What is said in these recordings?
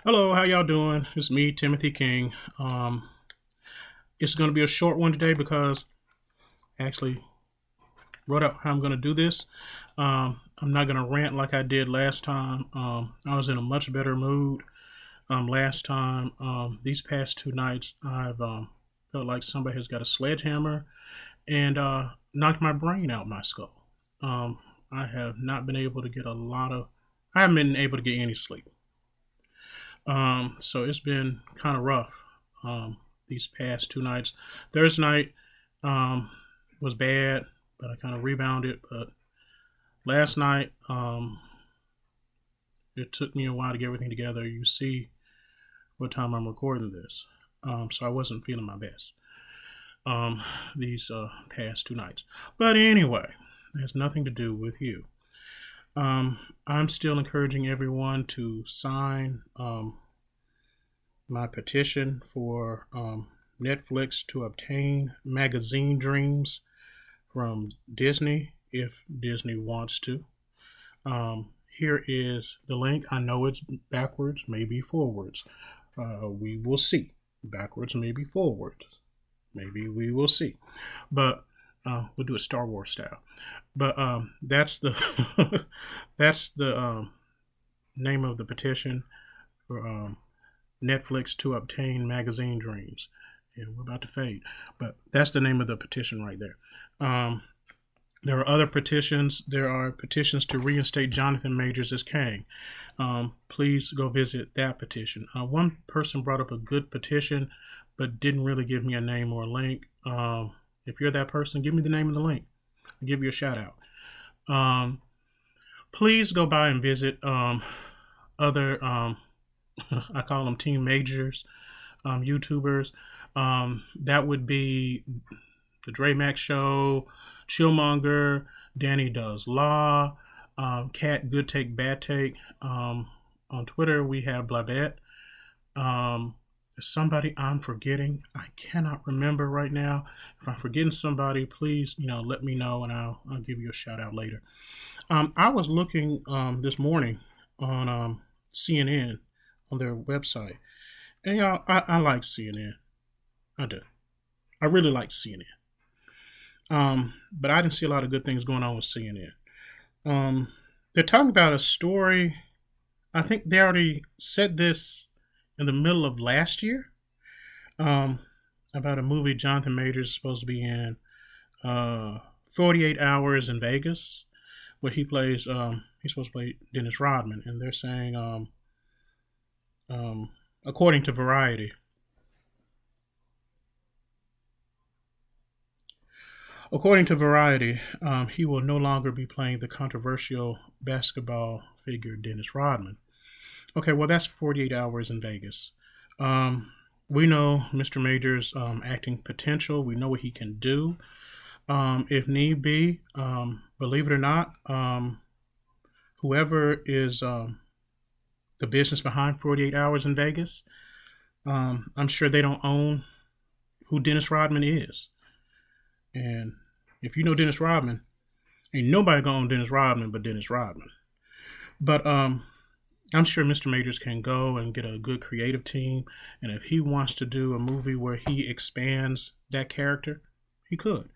Hello, how y'all doing? It's me, Timothy King. It's going to be a short one today because I actually wrote out how I'm going to do this. I'm not going to rant like I did last time. I was in a much better mood last time. These past two nights, I've felt like somebody has got a sledgehammer and knocked my brain out my skull. I have not been able to get I haven't been able to get any sleep. So it's been kind of rough these past two nights. Thursday night was bad, but I kind of rebounded. But last night, it took me a while to get everything together. You see what time I'm recording this. So I wasn't feeling my best these past two nights. But anyway, it has nothing to do with you. I'm still encouraging everyone to sign my petition for Netflix to obtain magazine dreams from Disney if Disney wants to. Here is the link. I know it's backwards, maybe forwards. We will see. Backwards, maybe forwards. Maybe we will see. But we'll do it Star Wars style. But that's the that's the name of the petition for Netflix to obtain magazine dreams. And we're about to fade, but that's the name of the petition right there. There are other petitions. There are petitions to reinstate Jonathan Majors as Kang. Please go visit that petition. One person brought up a good petition, but didn't really give me a name or a link. If you're that person, give me the name of the link. I'll give you a shout out. Please go by and visit other, I call them Team Majors, YouTubers. That would be the Dre Max Show, Chillmonger, Danny Does Law, Cat Good Take Bad Take. On Twitter, we have Blabette. Somebody I'm forgetting. I cannot remember right now. If I'm forgetting somebody, please, let me know and I'll give you a shout out later. I was looking this morning on CNN on their website, and y'all, I like CNN. I do. I really like CNN. But I didn't see a lot of good things going on with CNN. They're talking about a story. I think they already said this in the middle of last year, about a movie Jonathan Majors is supposed to be in, 48 Hours in Vegas, where he plays, he's supposed to play Dennis Rodman. And they're saying, according to Variety, he will no longer be playing the controversial basketball figure Dennis Rodman. Okay, well, that's 48 Hours in Vegas. We know Mr. Major's acting potential. We know what he can do. If need be, believe it or not, whoever is the business behind 48 Hours in Vegas, I'm sure they don't own who Dennis Rodman is. And if you know Dennis Rodman, ain't nobody gonna own Dennis Rodman but Dennis Rodman. But I'm sure Mr. Majors can go and get a good creative team. And if he wants to do a movie where he expands that character, he could.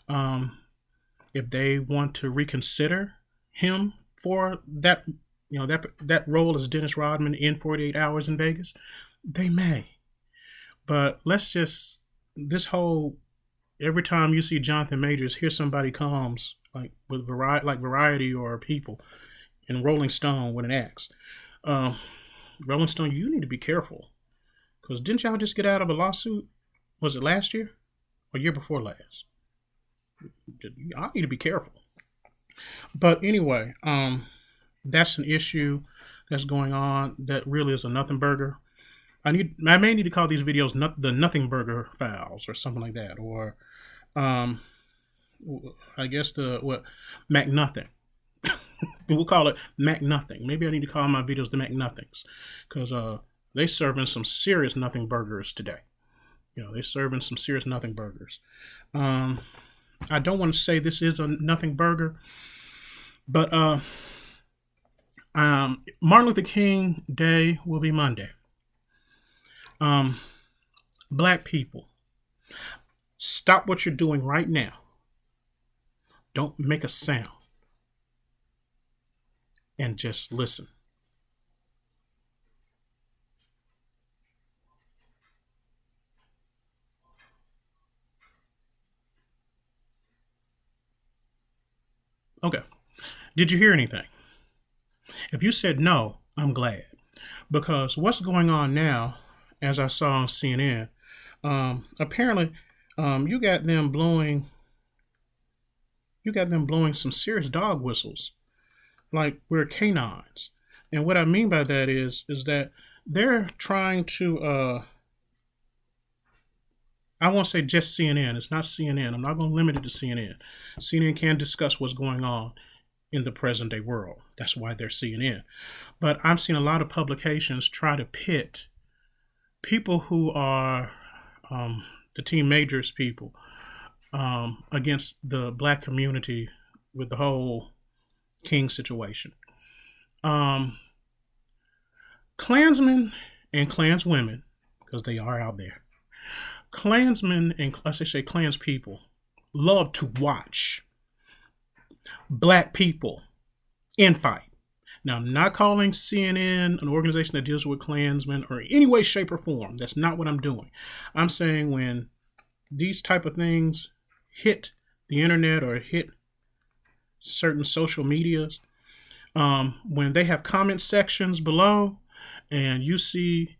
If they want to reconsider him for that, that role as Dennis Rodman in 48 Hours in Vegas, they may. But every time you see Jonathan Majors, here somebody comes like with Variety or People and Rolling Stone with an axe. Rolling Stone, you need to be careful, because didn't y'all just get out of a lawsuit? Was it last year or year before last? I need to be careful. But anyway, that's an issue that's going on that really is a nothing burger. I may need to call these videos the Nothing Burger Files or something like that, or I guess Mac Nothing. We'll call it Mac Nothing. Maybe I need to call my videos the Mac Nothings, because they serving some serious nothing burgers today. They serving some serious nothing burgers. I don't want to say this is a nothing burger, but Martin Luther King Day will be Monday. Um, Black people, stop what you're doing right now. Don't make a sound and just listen. Okay. Did you hear anything? If you said no, I'm glad. Because what's going on now, as I saw on CNN, apparently you got them blowing some serious dog whistles, like we're canines. And what I mean by that is that they're trying to I won't say just CNN. It's not CNN. I'm not going to limit it to CNN. CNN can discuss what's going on in the present day world. That's why they're CNN. But I've seen a lot of publications try to pit people who are the Team Majors people against the black community with the whole King situation. Klansmen and Klanswomen, because they are out there, Klansmen and let's say Klans people love to watch black people infight. Now, I'm not calling CNN an organization that deals with Klansmen or any way, shape, or form. That's not what I'm doing. I'm saying when these type of things hit the internet or hit certain social medias, when they have comment sections below and you see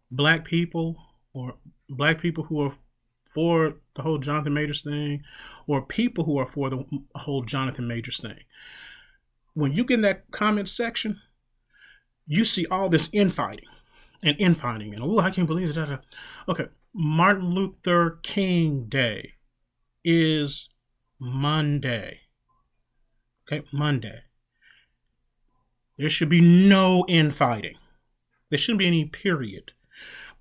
black people or black people who are for the whole Jonathan Majors thing or people who are for the whole Jonathan Majors thing, when you get in that comment section, you see all this infighting and oh, I can't believe it. Okay, Martin Luther King Day is Monday. Okay, Monday. There should be no infighting. There shouldn't be any period,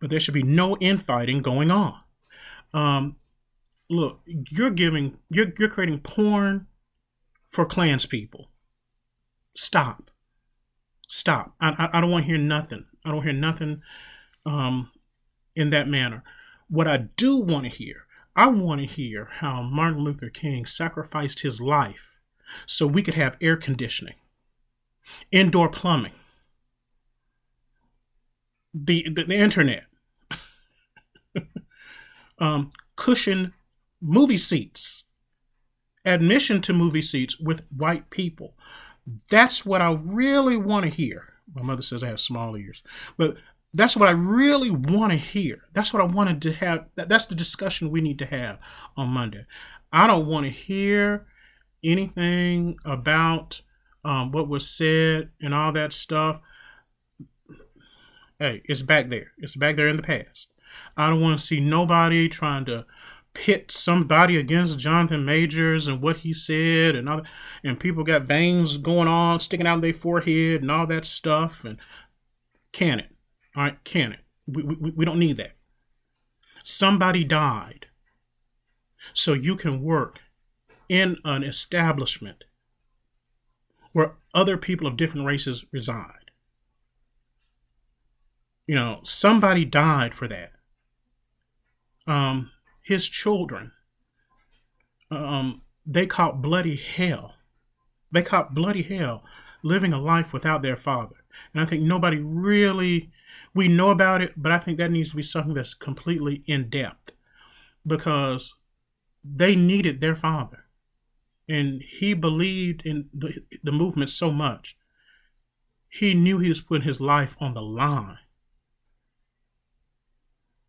but there should be no infighting going on. Look, you're creating porn for Klans people. Stop. I don't want to hear nothing. I don't hear nothing in that manner. What I do want to hear, I want to hear how Martin Luther King sacrificed his life so we could have air conditioning, indoor plumbing, the internet, cushion movie seats, admission to movie seats with white people. That's what I really want to hear. My mother says I have small ears, but that's what I really want to hear. That's what I wanted to have. That's the discussion we need to have on Monday. I don't want to hear anything about what was said and all that stuff. Hey, it's back there. It's back there in the past. I don't want to see nobody trying to pit somebody against Jonathan Majors and what he said and all that. And people got veins going on, sticking out of their forehead and all that stuff. And can it? All right, can it? We don't need that. Somebody died so you can work in an establishment where other people of different races reside. You know, somebody died for that. His children, they caught bloody hell. They caught bloody hell living a life without their father. And I think nobody really, we know about it, but I think that needs to be something that's completely in depth because they needed their father. And he believed in the movement so much. He knew he was putting his life on the line.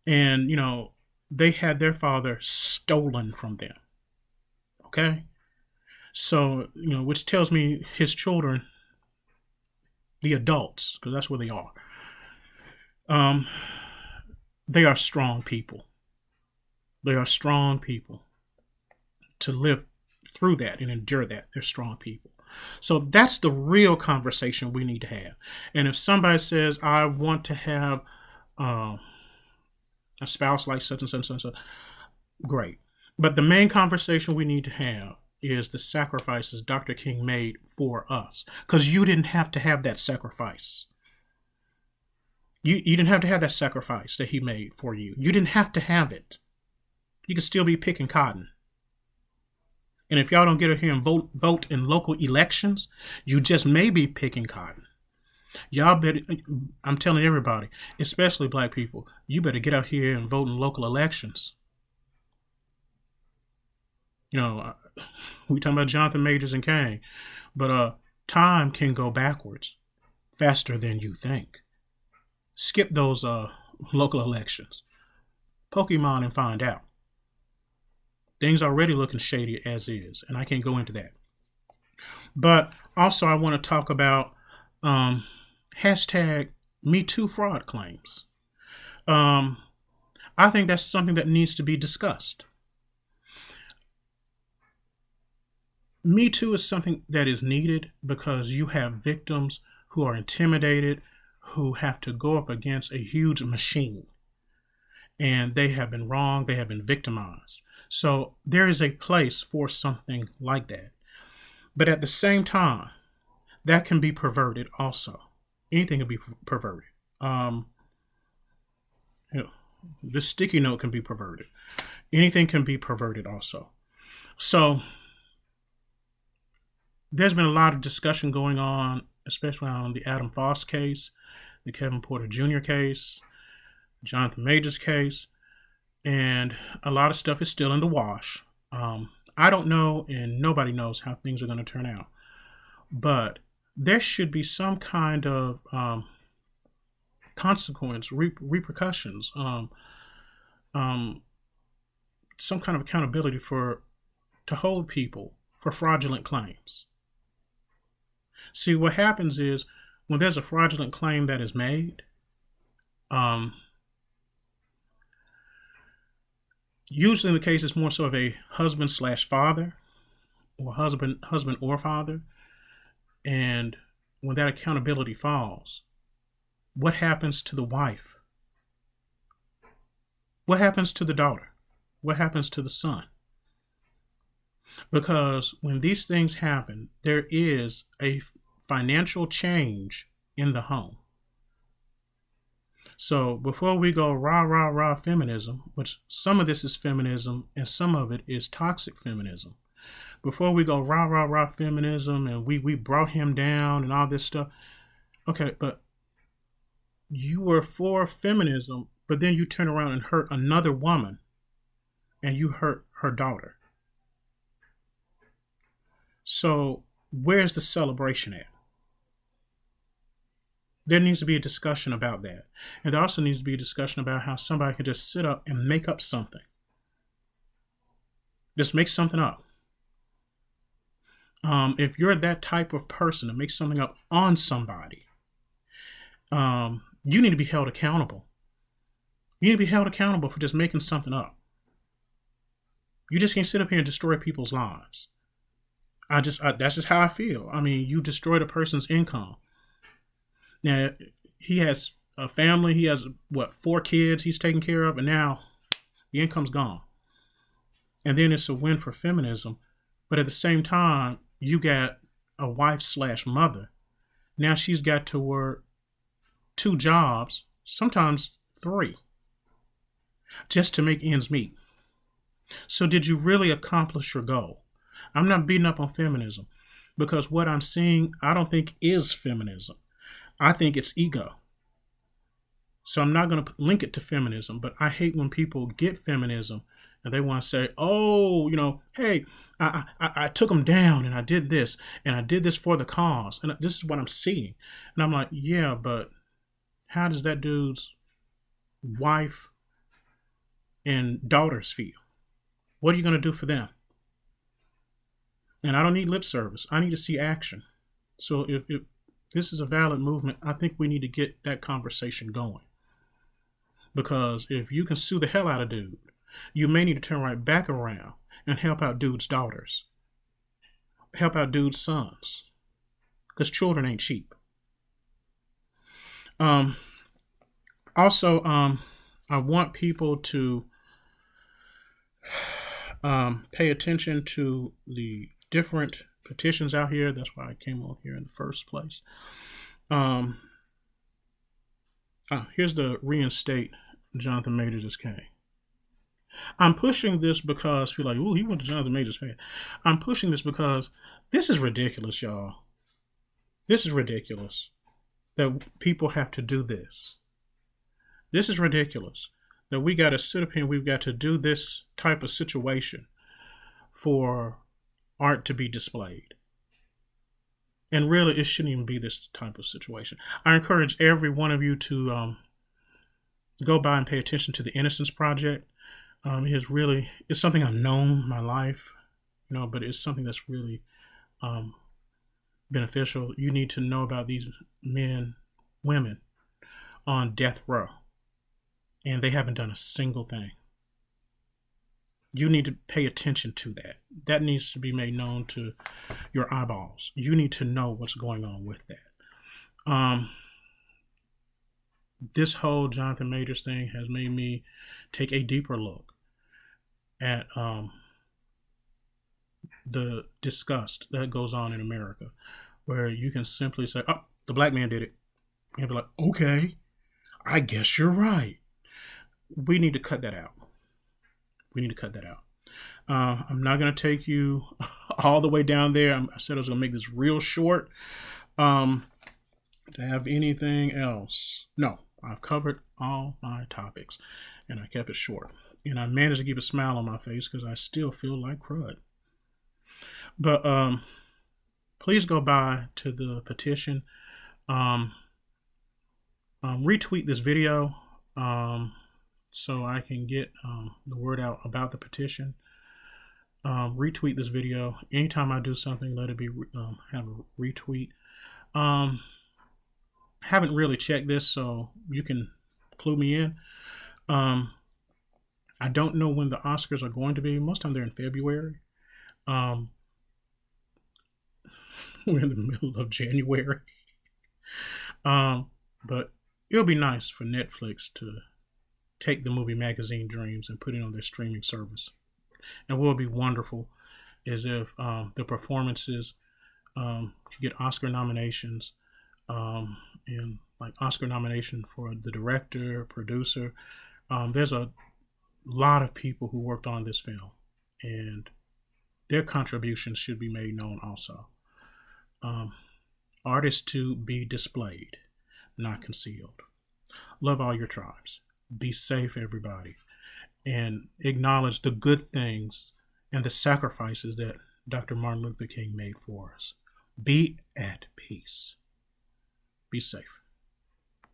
And, you know, they had their father stolen from them. Okay? So, you know, which tells me his children, the adults, because that's where they are, they are strong people. They are strong people to live through that and endure that. They're strong people. So that's the real conversation we need to have. And if somebody says, I want to have a spouse like such and such and such, great. But the main conversation we need to have is the sacrifices Dr. King made for us. Because you didn't have to have that sacrifice. You didn't have to have that sacrifice that he made for you. You didn't have to have it. You could still be picking cotton. And if y'all don't get out here and vote in local elections, you just may be picking cotton. Y'all better, I'm telling everybody, especially black people, you better get out here and vote in local elections. You know, we talking about Jonathan Majors and Kane, but time can go backwards faster than you think. Skip those local elections. Pokemon and find out. Things are already looking shady as is, and I can't go into that. But also I want to talk about hashtag #MeToo fraud claims. I think that's something that needs to be discussed. Me Too is something that is needed because you have victims who are intimidated, who have to go up against a huge machine. And they have been wronged, they have been victimized. So there is a place for something like that. But at the same time, that can be perverted also. Anything can be perverted. The sticky note can be perverted. Anything can be perverted also. So there's been a lot of discussion going on, especially on the Adam Foss case, the Kevin Porter Jr. case, Jonathan Majors case, and a lot of stuff is still in the wash. I don't know, and nobody knows how things are going to turn out. But there should be some kind of consequence, repercussions, some kind of accountability to hold people for fraudulent claims. See, what happens is when there's a fraudulent claim that is made, usually in the case it's more so of a husband/father or husband or father. And when that accountability falls, what happens to the wife? What happens to the daughter? What happens to the son? Because when these things happen, there is a financial change in the home. So before we go rah feminism, which some of this is feminism and some of it is toxic feminism. Before we go rah feminism and we brought him down and all this stuff. Okay, but you were for feminism, but then you turn around and hurt another woman and you hurt her daughter. So where's the celebration at? There needs to be a discussion about that. And there also needs to be a discussion about how somebody can just sit up and make up something. Just make something up. If you're that type of person to make something up on somebody, you need to be held accountable. You need to be held accountable for just making something up. You just can't sit up here and destroy people's lives. That's just how I feel. I mean, you destroyed a person's income. Now, he has a family. He has, 4 kids he's taking care of, and now the income's gone. And then it's a win for feminism. But at the same time, you got a wife/mother. Now she's got to work 2 jobs, sometimes 3, just to make ends meet. So did you really accomplish your goal? I'm not beating up on feminism because what I'm seeing, I don't think is feminism. I think it's ego. So I'm not going to link it to feminism, but I hate when people get feminism and they want to say, oh, hey, I took them down and I did this for the cause. And this is what I'm seeing. And I'm like, yeah, but how does that dude's wife and daughters feel? What are you going to do for them? And I don't need lip service. I need to see action. So if this is a valid movement, I think we need to get that conversation going. Because if you can sue the hell out of dude, you may need to turn right back around and help out dude's daughters. Help out dude's sons. Because children ain't cheap. Also, I want people to pay attention to the different petitions out here. That's why I came on here in the first place. Here's the reinstate Jonathan Majors' King. I'm pushing this because people are like, ooh, he went to Jonathan Majors fan. I'm pushing this because this is ridiculous, y'all. This is ridiculous that people have to do this. This is ridiculous that we got to sit up here and we've got to do this type of situation for art to be displayed. And really, it shouldn't even be this type of situation. I encourage every one of you to go by and pay attention to the Innocence Project. It's something I've known my life, but it's something that's really beneficial. You need to know about these women on death row, and they haven't done a single thing. You need to pay attention to that. That needs to be made known to your eyeballs. You need to know what's going on with that. This whole Jonathan Majors thing has made me take a deeper look at the disgust that goes on in America, where you can simply say, oh, the black man did it. And be like, okay, I guess you're right. We need to cut that out. I'm not going to take you all the way down there. I said I was going to make this real short. To have anything else? No, I've covered all my topics and I kept it short. And I managed to keep a smile on my face because I still feel like crud. But please go by to the petition. Retweet this video so I can get the word out about the petition. Retweet this video. Anytime I do something, let it be have a retweet. Haven't really checked this, so you can clue me in. I don't know when the Oscars are going to be. Most of the time they're in February. We're in the middle of January. But it'll be nice for Netflix to take the movie Magazine Dreams and put it on their streaming service. And what would be wonderful is if the performances get Oscar nominations, and like Oscar nomination for the director, producer. There's a lot of people who worked on this film, and their contributions should be made known also. Art is to be displayed, not concealed. Love all your tribes. Be safe, everybody. And acknowledge the good things and the sacrifices that Dr. Martin Luther King made for us. Be at peace. Be safe.